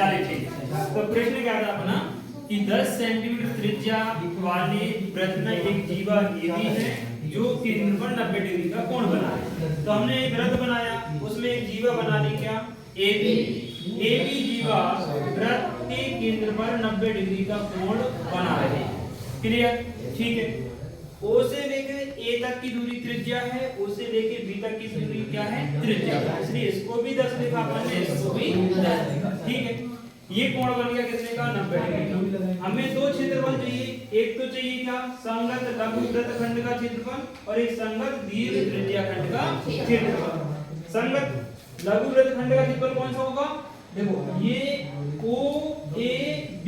चलिए ठीक है। तो प्रश्न क्या था अपना कि 10 सेंटीमीटर त्रिज्या वाले वृत्त में एक जीवा AB है जो केंद्र पर 90 डिग्री का कोण बनाए। तो हमने एक वृत्त बनाया, उसमें एक जीवा बना ली क्या AB जीवा वृत्त के केंद्र पर 90 डिग्री का कोण बना रहे। क्लियर? ठीक है। O से लेके A तक की दूरी त्रिज्या है, O से लेके B तक की दूरी क्या है? त्रिज्या। इसलिए इसको भी 10 लिखा हमने, इसको भी 10 लिखा। ठीक है। ये कोण बन गया कितने का? 90 डिग्री का। हमें दो क्षेत्रफल चाहिए, एक तो चाहिए क्या? संगत लघु वृत्तखंड का क्षेत्रफल और एक संगत दीर्घ त्रिज्या खंड का क्षेत्रफल। संगत लघु वृत्तखंड का क्षेत्रफल कौन सा होगा? देखो ये OAB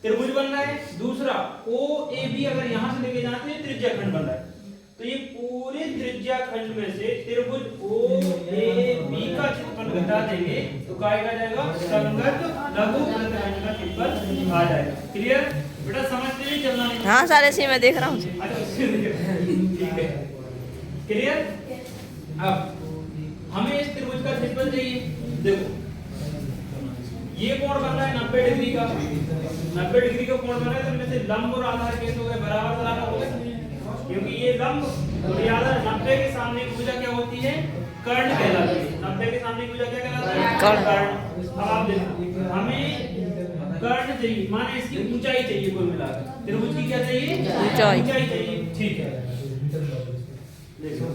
त्रिभुज बन रहा है, दूसरा OAB अगर यहां से लेके जाते हैं त्रिज्या खंड बन रहा है। तो ये पूरे त्रिज्या खंड में से त्रिभुज OAB का क्षेत्रफल घटा देंगे तो काय का जाएगा? संगत लघु वृत्तखंड का क्षेत्रफल आ जाएगा। क्लियर? बेटा समझते नहीं, चलना नहीं। हाँ सारे सी मैं देख रहा हूँ। ठीक है। क्लियर? अब हमें इस त्रिभुज का क्षेत्रफल चाहिए। देखो ये कोण बन रहा है 90 डिग्री का, 90 डिग्री का कोण बन रहा है, तो इनमें से लंब और आधार कैसे हो गए? बराबर बराबर हो गए, क्योंकि ये लंब और ये आधार 90 के सामने की भुजा क्या होती है? कर्ण कहलाती है। 90 के सामने की भुजा क्या कहलाती है? कर्ण। अब आप देखो हमें कर्ण चाहिए, माने इसकी ऊंचाई चाहिए कुल मिलाकर। त्रिभुज की क्या चाहिए? ऊंचाई चाहिए। ठीक है। देखो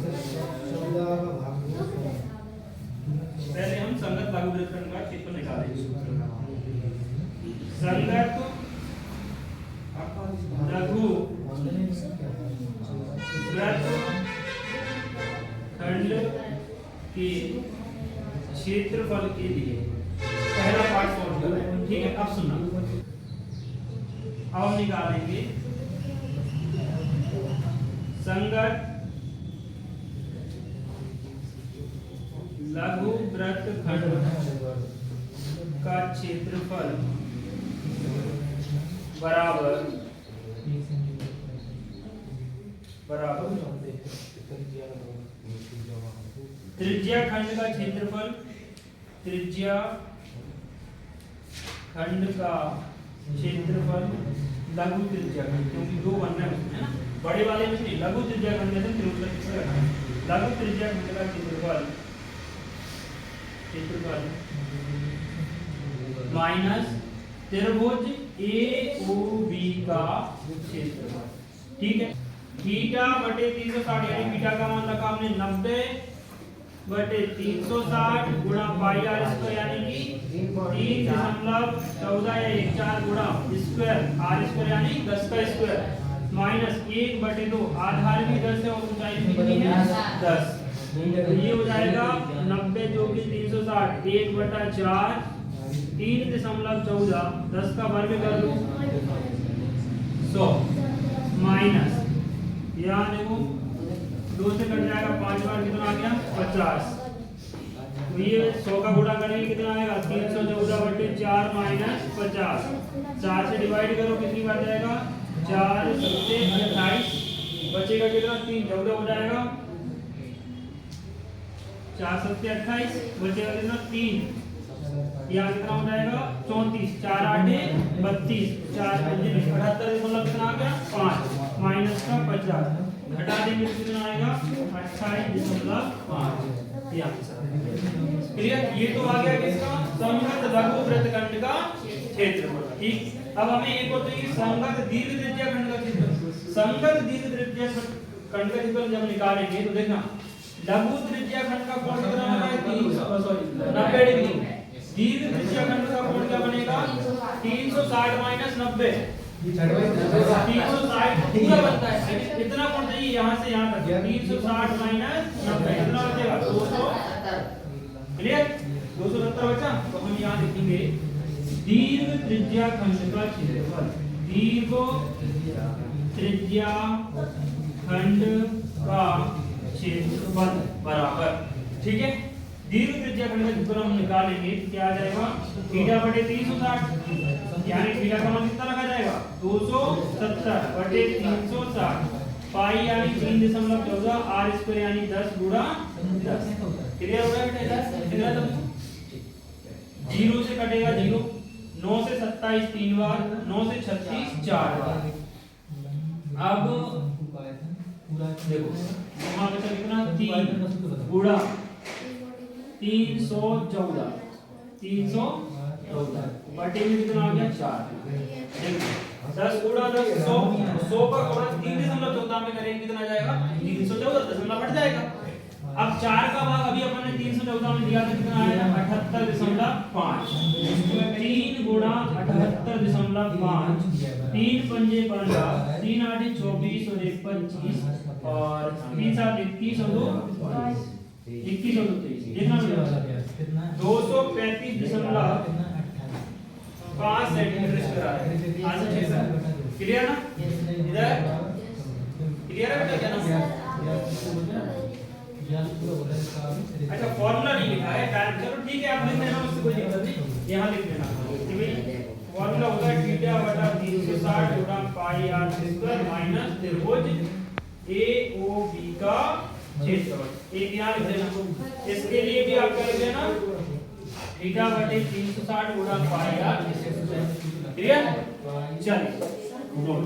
पहले हम संगत लघु वृत्तखंड का क्षेत्रफल निकालेंगे। संगत लघु वृत्तखंड के क्षेत्रफल के लिए पहला पार्ट सॉल्व कर रहे हैं। ठीक है। अब सुनना, अब हम निकालेंगे संगत लघु वृत्तखंड का क्षेत्रफल बराबर त्रिज्या खंड का क्षेत्रफल, त्रिज्या खंड का क्षेत्रफल लघु त्रिज्या खंड, क्योंकि दो बनना है उसमें, बड़े वाले में नहीं, लघु त्रिज्या खंड में से त्रिभुज लघु त्रिज्या खंड का क्षेत्रफल माइनस त्रिभुज AOB का क्षेत्रफल। ठीक है। थीटा बटे 360 यानी थीटा का मान रखा हमने 90 बटे 360 गुणा पाई आर स्क्वायर यानी कि 3.14 या 1/4 गुणा स्क्वायर आर स्क्वायर यानी 10 का स्क्वायर माइनस 1 बटे 2 आधार भी 10 है और ऊंचाई भी कितनी है? 10। तो ये हो जाएगा 90 जो कि 360 1/4 3.14 10 का वर्ग कर लो 100 माइनस यहाँ देखो 2 से कट जाएगा 5 बार कितना आ गया? 50। तो ये 100 का गुणा करेंगे कितना आएगा? 314/4 माइनस 50। 4 से डिवाइड करो कितनी बार जाएगा? 4 7 28 बचेगा कितना? 3 14 हो जाएगा 4 7 28 बचेगा कितना? 3 यहाँ कितना हो जाएगा? 34 4 8 32 4 5 78 कितना आ गया? 5 माइनस का 50 घटा देंगे तो कितना आएगा? 28.5। ये आंसर। क्लियर? ये तो आ गया किसका? संगत लघु वृत्तखंड का क्षेत्रफल। ठीक। अब हमें एक और चाहिए संगत दीर्घ त्रिज्या खंड का क्षेत्रफल। संगत दीर्घ त्रिज्या खंड का क्षेत्रफल जब निकालेंगे तो देखना लघु त्रिज्या खंड का कोण कितना होगा? 90 डिग्री। दीर्घ त्रिज्या खंड का कोण क्या बनेगा? 360 माइनस 90 360 पूरा बनता है। कितना कोण चाहिए? यहाँ से यहाँ तक 360 माइनस 90 कितना बचेगा? 270। क्लियर? 270 बचा। तो हम यहाँ लिखेंगे दीर्घ त्रिज्या खंड का क्षेत्रफल। दीर्घ त्रिज्या खंड का क्षेत्रफल बराबर। ठीक है। दीर्घ त्रिज्या खंड का क्षेत्रफल हम निकालेंगे क्या आ जाएगा? थीटा बटे 360 यानी थीटा का मान कितना रखा जाएगा? 270 बटे 360 पाई यानी 3.14 आर स्क्वायर यानी 10 गुणा 10। क्लियर हो रहा है बेटा? 0 से कट 9 से 27 3 बार, 9 से 36 4 बार। अब देखो वहां बचा कितना 3 गुणा 314 बटे में कितना आ गया 4। देखो 10 गुणा 10 100 100 का गुणा 3.14 में करेंगे कितना जाएगा 314 दशमलव बढ़ जाएगा। अब 4 का भाग अभी अपन ने 314 में दिया था कितना आया 78.5। 3 गुणा 78.5 3 पंजे 15 3 8 24 और 1 25 और 3 7 21 और 2 21 और 2 23 कितना मिला 235.5 सेंटीमीटर स्क्वायर आंसर क्लियर ना। इधर क्लियर है बेटा क्या ना। अच्छा फॉर्मूला नहीं लिखा है डायरेक्ट, चलो ठीक है आप लिख देना उससे कोई दिक्कत नहीं, यहाँ लिख देना कि भाई फॉर्मूला होता है थीटा बटा 360 गुणा पाई आर स्क्वायर माइनस त्रिभुज AOB का क्षेत्रफल। एक यहाँ लिख देना, इसके लिए भी आप क्या लिख देना थीटा बटे 360 गुणा पाई आर स्क्वायर। क्लियर चलिए नोट